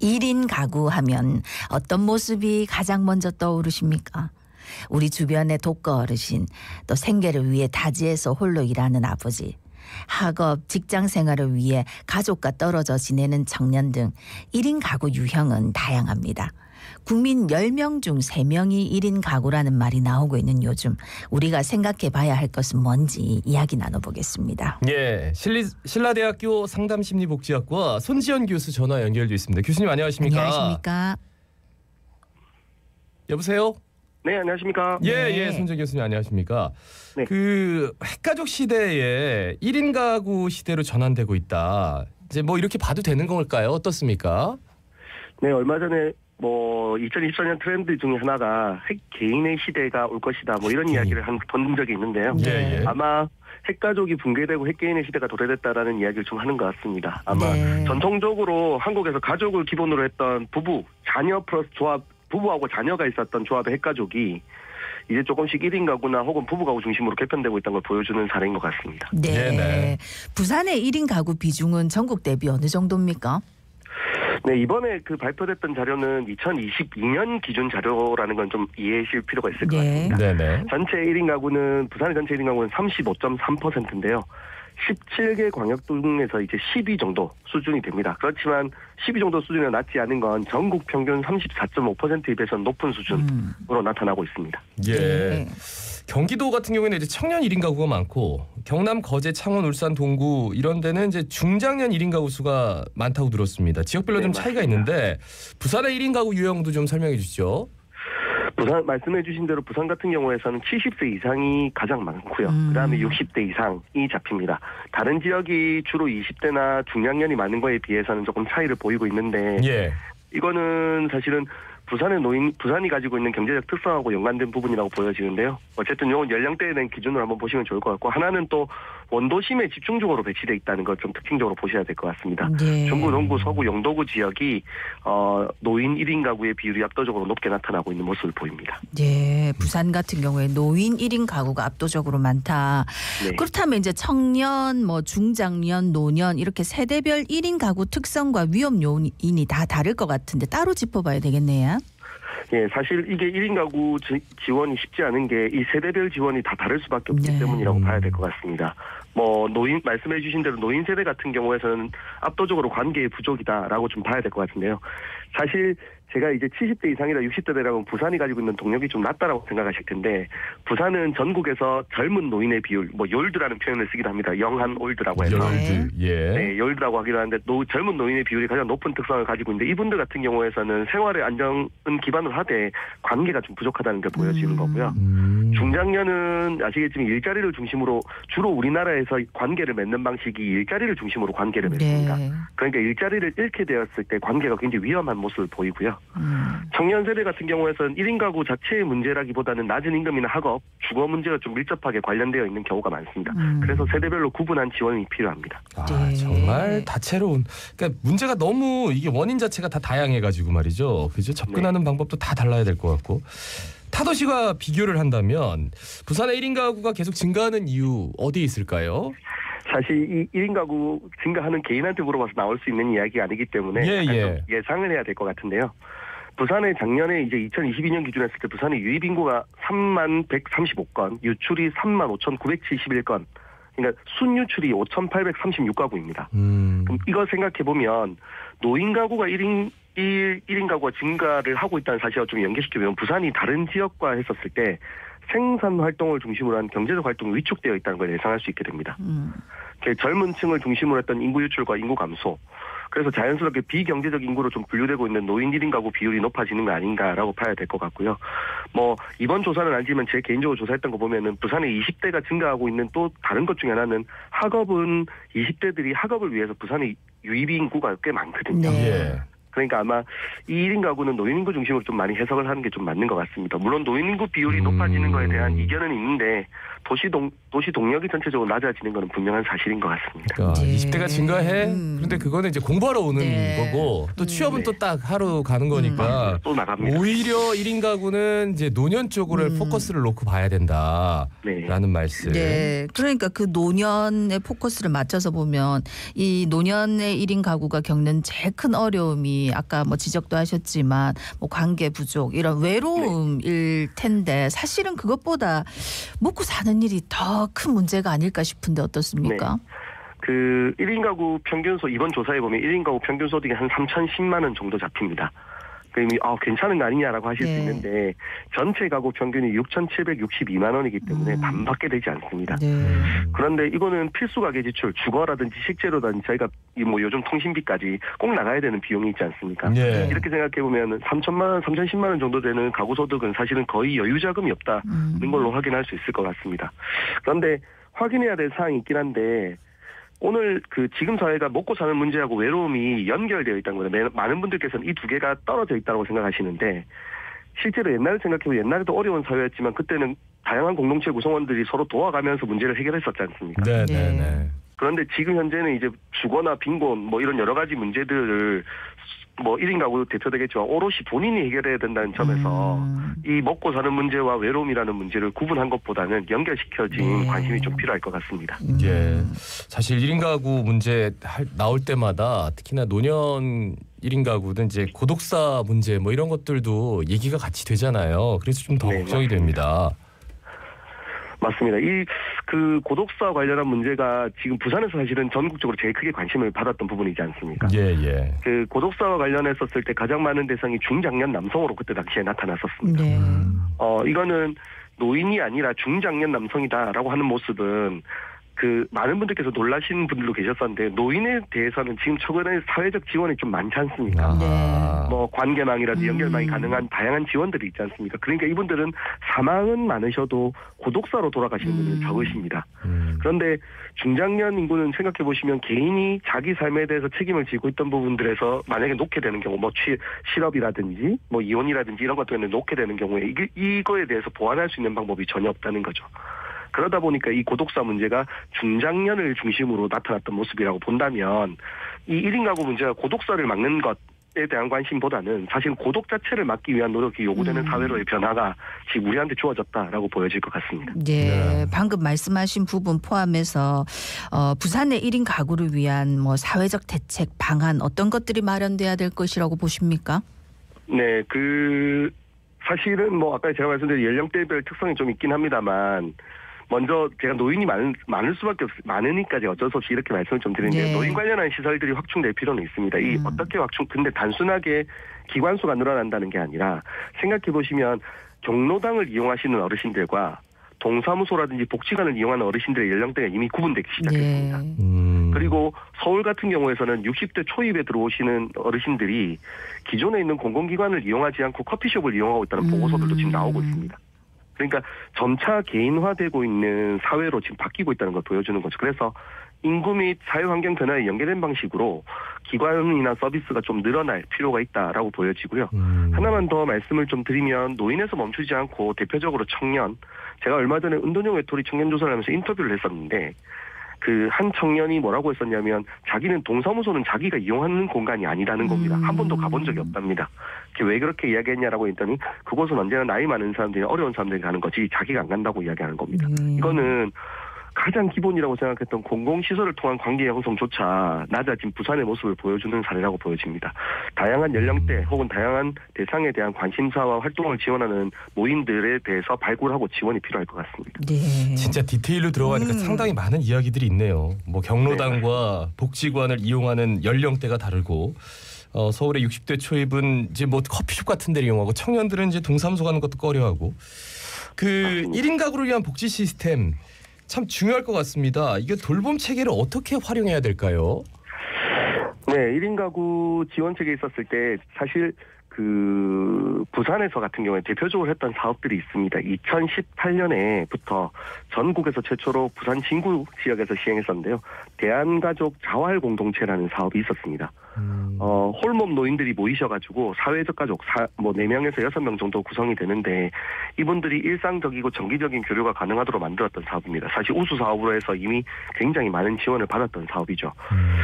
1인 가구 하면 어떤 모습이 가장 먼저 떠오르십니까? 우리 주변의 독거 어르신, 또 생계를 위해 타지에서 홀로 일하는 아버지, 학업, 직장 생활을 위해 가족과 떨어져 지내는 청년 등 1인 가구 유형은 다양합니다. 국민 10명 중 3명이 1인 가구라는 말이 나오고 있는 요즘, 우리가 생각해 봐야 할 것은 뭔지 이야기 나눠보겠습니다. 예, 신라대학교 상담심리복지학과 손지연 교수 전화 연결돼 있습니다. 교수님 안녕하십니까? 안녕하십니까? 여보세요? 네, 안녕하십니까? 예, 손지연 교수님 안녕하십니까? 네. 그 핵가족 시대에 1인 가구 시대로 전환되고 있다. 이제 뭐 이렇게 봐도 되는 걸까요? 어떻습니까? 네, 얼마 전에 2024년 트렌드 중에 하나가 핵 개인의 시대가 올 것이다. 이런 이야기를 본 적이 있는데요. 예. 아마 핵가족이 붕괴되고 핵 개인의 시대가 도래됐다라는 이야기를 좀 하는 것 같습니다. 아마 전통적으로 한국에서 가족을 기본으로 했던 부부, 자녀 플러스 조합, 부부하고 자녀가 있었던 조합의 핵가족이 이제 조금씩 1인 가구나 혹은 부부 가구 중심으로 개편되고 있다는 걸 보여주는 사례인 것 같습니다. 네. 부산의 1인 가구 비중은 전국 대비 어느 정도입니까? 네, 이번에 발표됐던 자료는 2022년 기준 자료라는 건 좀 이해하실 필요가 있을 것 같습니다. 네네. 전체 1인 가구는, 부산의 전체 1인 가구는 35.3%인데요. 17개 광역동에서 이제 10위 정도 수준이 됩니다. 그렇지만 10위 정도 수준이 낮지 않은 건 전국 평균 34.5%에 비해서 높은 수준으로 나타나고 있습니다. 예. 경기도 같은 경우에는 이제 청년 1인 가구가 많고, 경남, 거제, 창원, 울산, 동구 이런 데는 이제 중장년 1인 가구 수가 많다고 들었습니다. 지역별로 좀 차이가 있는데 부산의 1인 가구 유형도 좀 설명해 주시죠. 부산 말씀해 주신 대로 부산 같은 경우에서는 70세 이상이 가장 많고요. 그다음에 60대 이상이 잡힙니다. 다른 지역이 주로 20대나 중장년이 많은 거에 비해서는 조금 차이를 보이고 있는데 이거는 사실은 부산이 가지고 있는 경제적 특성하고 연관된 부분이라고 보여지는데요. 어쨌든 이건 연령대에 대한 기준으로 한번 보시면 좋을 것 같고, 하나는 또 원도심에 집중적으로 배치돼 있다는 걸 좀 특징적으로 보셔야 될 것 같습니다. 중구, 동구, 서구, 영도구 지역이 노인 1인 가구의 비율이 압도적으로 높게 나타나고 있는 모습을 보입니다. 네, 부산 같은 경우에 노인 1인 가구가 압도적으로 많다. 네. 그렇다면 이제 청년, 중장년, 노년 이렇게 세대별 1인 가구 특성과 위험 요인이 다 다를 것 같은데 따로 짚어봐야 되겠네요. 예, 사실 이게 1인 가구 지원이 쉽지 않은 게 이 세대별 지원이 다 다를 수밖에 없기 때문이라고 봐야 될 것 같습니다. 노인, 말씀해 주신 대로 노인 세대 같은 경우에서는 압도적으로 관계의 부족이다라고 좀 봐야 될 것 같은데요. 사실 제가 이제 70대 이상이나 60대라면 부산이 가지고 있는 동력이 좀 낮다라고 생각하실 텐데, 부산은 전국에서 젊은 노인의 비율, 요일드라는 표현을 쓰기도 합니다. 영한 올드라고 해서. 네, 요일드라고 하기도 하는데, 젊은 노인의 비율이 가장 높은 특성을 가지고 있는데, 이분들 같은 경우에서는 생활의 안정은 기반으로 하되 관계가 좀 부족하다는 게 보여지는 거고요. 중장년은 아시겠지만 일자리를 중심으로, 주로 우리나라에서 관계를 맺는 방식이 일자리를 중심으로 관계를 맺습니다. 그러니까 일자리를 잃게 되었을 때 관계가 굉장히 위험한 모습을 보이고요. 청년 세대 같은 경우에서는 1인 가구 자체의 문제라기보다는 낮은 임금이나 학업, 주거 문제가 좀 밀접하게 관련되어 있는 경우가 많습니다. 그래서 세대별로 구분한 지원이 필요합니다. 정말 다채로운, 그러니까 문제가 너무 이게 원인 자체가 다 다양해가지고 말이죠. 그죠? 접근하는 방법도 다 달라야 될 것 같고. 타도시와 비교를 한다면 부산의 1인 가구가 계속 증가하는 이유 어디에 있을까요? 사실 이 1인 가구 증가하는 개인한테 물어봐서 나올 수 있는 이야기가 아니기 때문에 좀 예상을 해야 될 것 같은데요. 부산의 작년에 이제 2022년 기준 했을 때 부산의 유입 인구가 3135건, 유출이 35,971건, 그러니까 순유출이 5,836가구입니다. 그럼 이거 생각해보면 노인 가구가 1인 가구가 증가를 하고 있다는 사실과 좀 연계시키면 부산이 다른 지역과 했었을 때 생산 활동을 중심으로 한 경제적 활동이 위축되어 있다는 걸 예상할 수 있게 됩니다. 젊은 층을 중심으로 했던 인구 유출과 인구 감소, 그래서 자연스럽게 비경제적 인구로 좀 분류되고 있는 노인 1인 가구 비율이 높아지는 거 아닌가라고 봐야 될 것 같고요. 이번 조사는 아니지만 제 개인적으로 조사했던 거 보면은 부산의 20대가 증가하고 있는 또 다른 것 중에 하나는 학업은 20대들이 학업을 위해서 부산의 유입 인구가 꽤 많거든요. 그러니까 아마 이 1인 가구는 노인 인구 중심으로 좀 많이 해석을 하는 게 좀 맞는 것 같습니다. 물론 노인 인구 비율이 높아지는 거에 대한 이견은 있는데 도시 동력이 전체적으로 낮아지는 것은 분명한 사실인 것 같습니다. 그러니까 20대가 증가해. 그런데 그거는 이제 공부하러 오는 거고, 또 취업은 또 딱 하루 가는 거니까 또 나갑니다. 오히려 1인 가구는 이제 노년 쪽으로 포커스를 놓고 봐야 된다라는 말씀. 네, 그러니까 그 노년의 포커스를 맞춰서 보면 이 노년의 1인 가구가 겪는 제일 큰 어려움이 어려움이 아까 뭐 지적도 하셨지만 뭐 관계 부족 이런 외로움일 텐데 사실은 그것보다 먹고 사는 일이 더 큰 문제가 아닐까 싶은데 어떻습니까? 네. 그 1인 가구 평균소 이번 조사에 보면 1인 가구 평균 소득이 한 3,010만 원 정도 잡힙니다. 그럼 괜찮은 거 아니냐라고 하실 수 있는데 전체 가구 평균이 6,762만 원이기 때문에 반밖에 되지 않습니다. 네. 그런데 이거는 필수 가계 지출, 주거라든지 식재료라든지 저희가 뭐 요즘 통신비까지 꼭 나가야 되는 비용이 있지 않습니까? 네. 이렇게 생각해 보면 3,000만 원, 3,010만 원 정도 되는 가구 소득은 사실은 거의 여유 자금이 없다는 걸로 확인할 수 있을 것 같습니다. 그런데 확인해야 될 사항이 있긴 한데 오늘 그 지금 사회가 먹고 사는 문제하고 외로움이 연결되어 있다는 거예요. 많은 분들께서는 이 두 개가 떨어져 있다고 생각하시는데 실제로 옛날을 생각해보면 옛날에도 어려운 사회였지만 그때는 다양한 공동체 구성원들이 서로 도와가면서 문제를 해결했었지 않습니까? 네. 그런데 지금 현재는 이제 주거나 빈곤 뭐 이런 여러 가지 문제들을 뭐 1인 가구 대표되겠지만 오롯이 본인이 해결해야 된다는 점에서 이 먹고 사는 문제와 외로움이라는 문제를 구분한 것보다는 연결시켜진 관심이 좀 필요할 것 같습니다. 예, 사실 1인 가구 문제 나올 때마다 특히나 노년 1인 가구든 이제 고독사 문제 뭐 이런 것들도 얘기가 같이 되잖아요. 그래서 좀 더 걱정이 됩니다. 맞습니다. 그 고독사 관련한 문제가 지금 부산에서 사실은 전국적으로 제일 크게 관심을 받았던 부분이지 않습니까? 예. 그 고독사와 관련했었을 때 가장 많은 대상이 중장년 남성으로 그때 당시에 나타났었습니다. 네. 이거는 노인이 아니라 중장년 남성이다라고 하는 모습은 그 많은 분들께서 놀라신 분들도 계셨었는데 노인에 대해서는 지금 최근에 사회적 지원이 좀 많지 않습니까? 뭐 관계망이라든지 연결망이 가능한 다양한 지원들이 있지 않습니까? 그러니까 이분들은 사망은 많으셔도 고독사로 돌아가시는 분들은 적으십니다. 그런데 중장년 인구는 생각해 보시면 개인이 자기 삶에 대해서 책임을 지고 있던 부분들에서 만약에 놓게 되는 경우 뭐 실업이라든지 뭐 이혼이라든지 이런 것 때문에 놓게 되는 경우에 이거에 대해서 보완할 수 있는 방법이 전혀 없다는 거죠. 그러다 보니까 이 고독사 문제가 중장년을 중심으로 나타났던 모습이라고 본다면 이 1인 가구 문제가 고독사를 막는 것에 대한 관심보다는 사실 고독 자체를 막기 위한 노력이 요구되는 사회로의 변화가 지금 우리한테 주어졌다라고 보여질 것 같습니다. 네, 방금 말씀하신 부분 포함해서 부산의 1인 가구를 위한 뭐 사회적 대책 방안 어떤 것들이 마련돼야 될 것이라고 보십니까? 네, 사실은 뭐 아까 제가 말씀드린 연령대별 특성이 좀 있긴 합니다만 먼저 제가 노인이 많을 수밖에 많으니까 어쩔 수 없이 이렇게 말씀을 좀 드리는데 노인 관련한 시설들이 확충될 필요는 있습니다. 어떻게 근데 단순하게 기관수가 늘어난다는 게 아니라 생각해 보시면 경로당을 이용하시는 어르신들과 동사무소라든지 복지관을 이용하는 어르신들의 연령대가 이미 구분되기 시작했습니다. 그리고 서울 같은 경우에서는 60대 초입에 들어오시는 어르신들이 기존에 있는 공공기관을 이용하지 않고 커피숍을 이용하고 있다는 보고서들도 지금 나오고 있습니다. 그러니까 점차 개인화되고 있는 사회로 지금 바뀌고 있다는 걸 보여주는 거죠. 그래서 인구 및 사회환경 변화에 연계된 방식으로 기관이나 서비스가 좀 늘어날 필요가 있다라고 보여지고요. 하나만 더 말씀을 좀 드리면 노인에서 멈추지 않고 대표적으로 청년, 제가 얼마 전에 은돈형 외톨이 청년 조사를 하면서 인터뷰를 했었는데 그 한 청년이 뭐라고 했었냐면 자기는 동사무소는 자기가 이용하는 공간이 아니라는 겁니다. 한 번도 가본 적이 없답니다. 왜 그렇게 이야기했냐라고 했더니 그곳은 언제나 나이 많은 사람들이 어려운 사람들이 가는 거지 자기가 안 간다고 이야기하는 겁니다. 이거는 가장 기본이라고 생각했던 공공시설을 통한 관계 형성조차 낮아진 부산의 모습을 보여주는 사례라고 보여집니다. 다양한 연령대 혹은 다양한 대상에 대한 관심사와 활동을 지원하는 모임들에 대해서 발굴하고 지원이 필요할 것 같습니다. 네. 진짜 디테일로 들어가니까 상당히 많은 이야기들이 있네요. 뭐 경로당과 복지관을 이용하는 연령대가 다르고 서울의 60대 초입은 이제 뭐 커피숍 같은 데를 이용하고 청년들은 이제 동사무소 가는 것도 꺼려하고 그 1인 가구를 위한 복지 시스템 참 중요할 것 같습니다. 이게 돌봄 체계를 어떻게 활용해야 될까요? 네, 1인 가구 지원 체계에 있었을 때 사실 그 부산에서 같은 경우에 대표적으로 했던 사업들이 있습니다. 2018년에부터 전국에서 최초로 부산 진구 지역에서 시행했었는데요. 대한가족 자활공동체라는 사업이 있었습니다. 홀몸 노인들이 모이셔가지고 사회적 가족 4명에서 6명 정도 구성이 되는데 이분들이 일상적이고 정기적인 교류가 가능하도록 만들었던 사업입니다. 사실 우수 사업으로 해서 이미 굉장히 많은 지원을 받았던 사업이죠.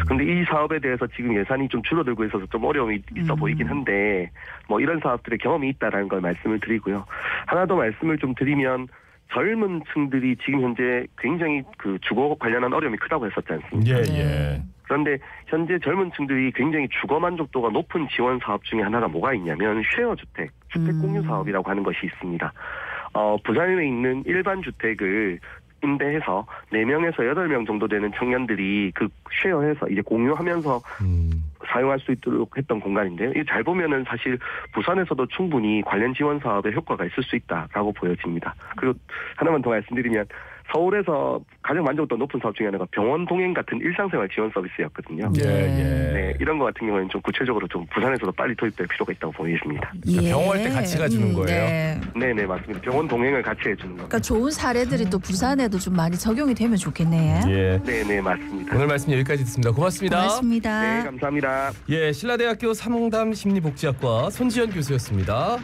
그런데 이 사업에 대해서 지금 예산이 좀 줄어들고 있어서 좀 어려움이 있어 보이긴 한데 뭐 이런 사업들의 경험이 있다라는 걸 말씀을 드리고요. 하나 더 말씀을 좀 드리면 젊은 층들이 지금 현재 굉장히 그 주거 관련한 어려움이 크다고 했었지 않습니까? 예. 그런데 현재 젊은 층들이 굉장히 주거 만족도가 높은 지원 사업 중에 하나가 뭐가 있냐면 쉐어 주택 공유 사업이라고 하는 것이 있습니다. 부산에 있는 일반 주택을 임대해서 4명에서 8명 정도 되는 청년들이 그 쉐어해서 이제 공유하면서 사용할 수 있도록 했던 공간인데요. 이게 잘 보면은 사실 부산에서도 충분히 관련 지원 사업에 효과가 있을 수 있다라고 보여집니다. 그리고 하나만 더 말씀드리면 서울에서 가장 만족도 높은 사업 중에 하나가 병원 동행 같은 일상생활 지원 서비스였거든요. 네, 이런 것 같은 경우에는 좀 구체적으로 좀 부산에서도 빨리 도입될 필요가 있다고 보여집니다. 그러니까 병원할 때 같이 가주는 거예요? 네, 맞습니다. 병원 동행을 같이 해주는 겁니다. 그러니까 좋은 사례들이 또 부산에도 좀 많이 적용이 되면 좋겠네요. 네, 맞습니다. 오늘 말씀 여기까지 듣습니다. 고맙습니다. 고맙습니다. 네, 감사합니다. 신라대학교 상담심리복지학과 손지연 교수였습니다.